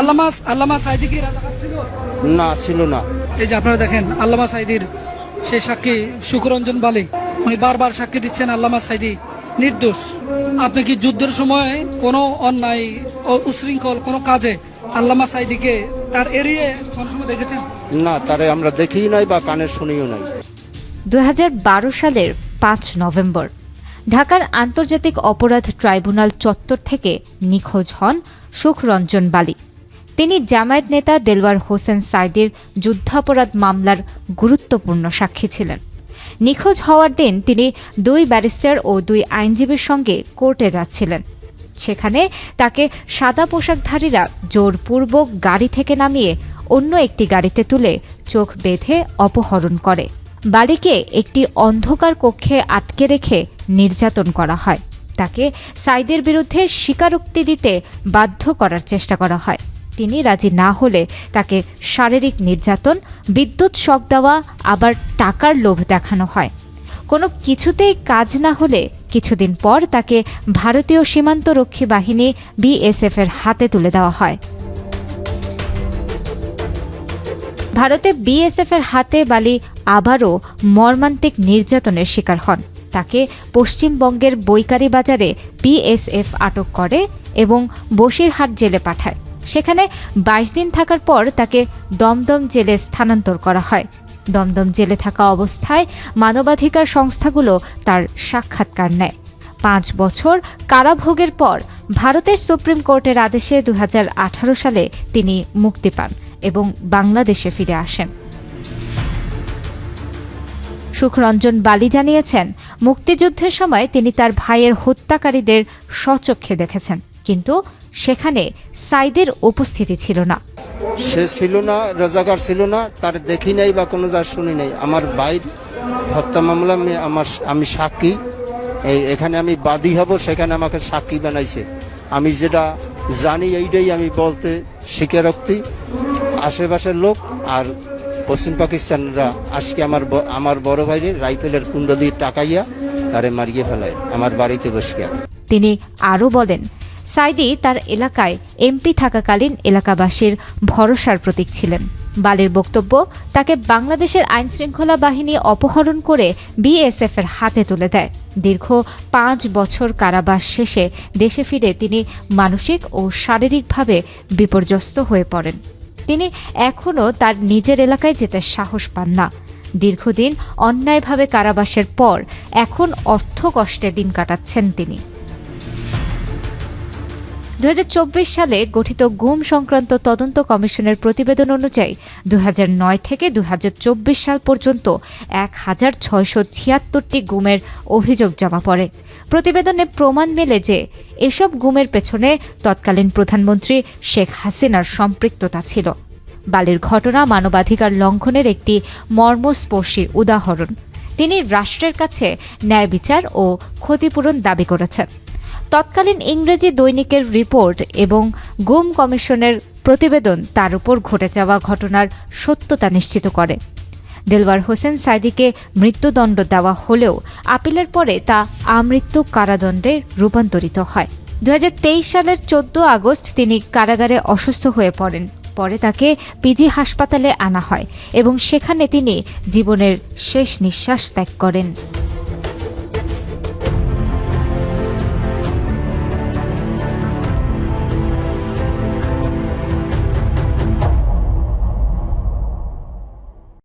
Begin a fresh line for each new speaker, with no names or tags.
আল্লামা সাঈদী কি রাজাকার ছিল?
না, ছিল না।
এই যে আপনারা দেখেন আল্লামা সাঈদীর সেই সাক্ষী সুখরঞ্জন বালি, উনি বারবার সাক্ষী দিচ্ছেন আল্লামা সাঈদী নির্দোষ। আপনি কি যুদ্ধের সময় কোনো অন্যায় ও উশৃঙ্খল কোনো কাজে আল্লামা সাঈদীকে তার এড়িয়ে কোন সময় দেখেছেন?
না, তারে আমরা দেখিই নাই বা কানে শুনিও নাই।
2012 সালের 5 নভেম্বর ঢাকার আন্তর্জাতিক অপরাধ ট্রাইব্যুনাল চত্বর থেকে নিখোঁজ হন সুখরঞ্জন বালি। তিনি জামায়াত নেতা দেলওয়ার হোসেন সাঈদীর যুদ্ধাপরাধ মামলার গুরুত্বপূর্ণ সাক্ষী ছিলেন। নিখোঁজ হওয়ার দিন তিনি 2 ব্যারিস্টার ও 2 আইনজীবীর সঙ্গে কোর্টে যাচ্ছিলেন। সেখানে তাকে সাদা পোশাকধারীরা জোরপূর্বক গাড়ি থেকে নামিয়ে অন্য একটি গাড়িতে তুলে চোখ বেঁধে অপহরণ করে। বালিকে একটি অন্ধকার কক্ষে আটকে রেখে নির্যাতন করা হয়। তাকে সাঈদীর বিরুদ্ধে স্বীকারোক্তি দিতে বাধ্য করার চেষ্টা করা হয়। তিনি রাজি না হলে তাকে শারীরিক নির্যাতন, বিদ্যুৎ শক দেওয়া, আবার টাকার লোভ দেখানো হয়। কোনো কিছুতেই কাজ না হলে কিছুদিন পর তাকে ভারতীয় সীমান্তরক্ষী বাহিনী BSF এর হাতে তুলে দেওয়া হয়। ভারতে BSF এর হাতে বালি আবারও মর্মান্তিক নির্যাতনের শিকার হন। তাকে পশ্চিমবঙ্গের বৈকারি বাজারে BSF আটক করে এবং বসিরহাট জেলে পাঠায়। সেখানে 22 দিন থাকার পর তাকে দমদম জেলে স্থানান্তর করা হয়। দমদম জেলে থাকা অবস্থায় মানবাধিকার সংস্থাগুলো তার সাক্ষাৎকার নেয়। 5 বছর কারাভোগের পর ভারতের সুপ্রিম কোর্টের আদেশে 2018 সালে তিনি মুক্তি পান এবং বাংলাদেশে ফিরে আসেন। সুখরঞ্জন বালি জানিয়েছেন, মুক্তিযুদ্ধের সময় তিনি তার ভাইয়ের হত্যাকারীদের স্বচক্ষে দেখেছেন, কিন্তু সেখানে সাঈদীর উপস্থিতি ছিল না।
সে ছিল না, রাজাকার ছিল না, তার দেখি নাই বা কোনো যা শুনি নাই। আমার ভাইয়ের হত্যা মামলা আমি সাক্ষী, এখানে আমি বাদী হব, সেখানে আমাকে সাক্ষী বানাইছে। আমি যেটা জানি এইটাই আমি বলতে স্বীকারোক্তি। আশেপাশের লোক আর পশ্চিম পাকিস্তানরা আজকে আমার বড় ভাইয়ের রাইফেলের কুন্দা দিয়ে টাকাইয়া তারে মারিয়ে ফেলায় আমার বাড়িতে বসিয়া।
তিনি আরও বলেন, সাঈদী তার এলাকায় MP থাকাকালীন এলাকাবাসীর ভরসার প্রতীক ছিলেন। বালির বক্তব্য, তাকে বাংলাদেশের আইনশৃঙ্খলা বাহিনী অপহরণ করে BSF এর হাতে তুলে দেয়। দীর্ঘ 5 বছর কারাবাস শেষে দেশে ফিরে তিনি মানসিক ও শারীরিকভাবে বিপর্যস্ত হয়ে পড়েন। তিনি এখনও তার নিজের এলাকায় যেতে সাহস পান না। দীর্ঘদিন অন্যায়ভাবে কারাবাসের পর এখন অর্থকষ্টে দিন কাটাচ্ছেন তিনি। 2024 সালে গঠিত গুম সংক্রান্ত তদন্ত কমিশনের প্রতিবেদন অনুযায়ী 2009 থেকে 2024 সাল পর্যন্ত 1676টি গুমের অভিযোগ জমা পড়ে। প্রতিবেদনে প্রমাণ মেলে যে এসব গুমের পেছনে তৎকালীন প্রধানমন্ত্রী শেখ হাসিনার সম্পৃক্ততা ছিল। বালির ঘটনা মানবাধিকার লঙ্ঘনের একটি মর্মস্পর্শী উদাহরণ। তিনি রাষ্ট্রের কাছে ন্যায় বিচার ও ক্ষতিপূরণ দাবি করেছেন। তৎকালীন ইংরেজি দৈনিকের রিপোর্ট এবং গুম কমিশনের প্রতিবেদন তার উপর ঘটে যাওয়া ঘটনার সত্যতা নিশ্চিত করে। দেলওয়ার হোসেন সাঈদীকে মৃত্যুদণ্ড দেওয়া হলেও আপিলের পরে তা আমৃত্যু কারাদণ্ডে রূপান্তরিত হয়। 2023 সালের 14 আগস্ট তিনি কারাগারে অসুস্থ হয়ে পড়েন। পরে তাকে PG হাসপাতালে আনা হয় এবং সেখানে তিনি জীবনের শেষ নিঃশ্বাস ত্যাগ করেন।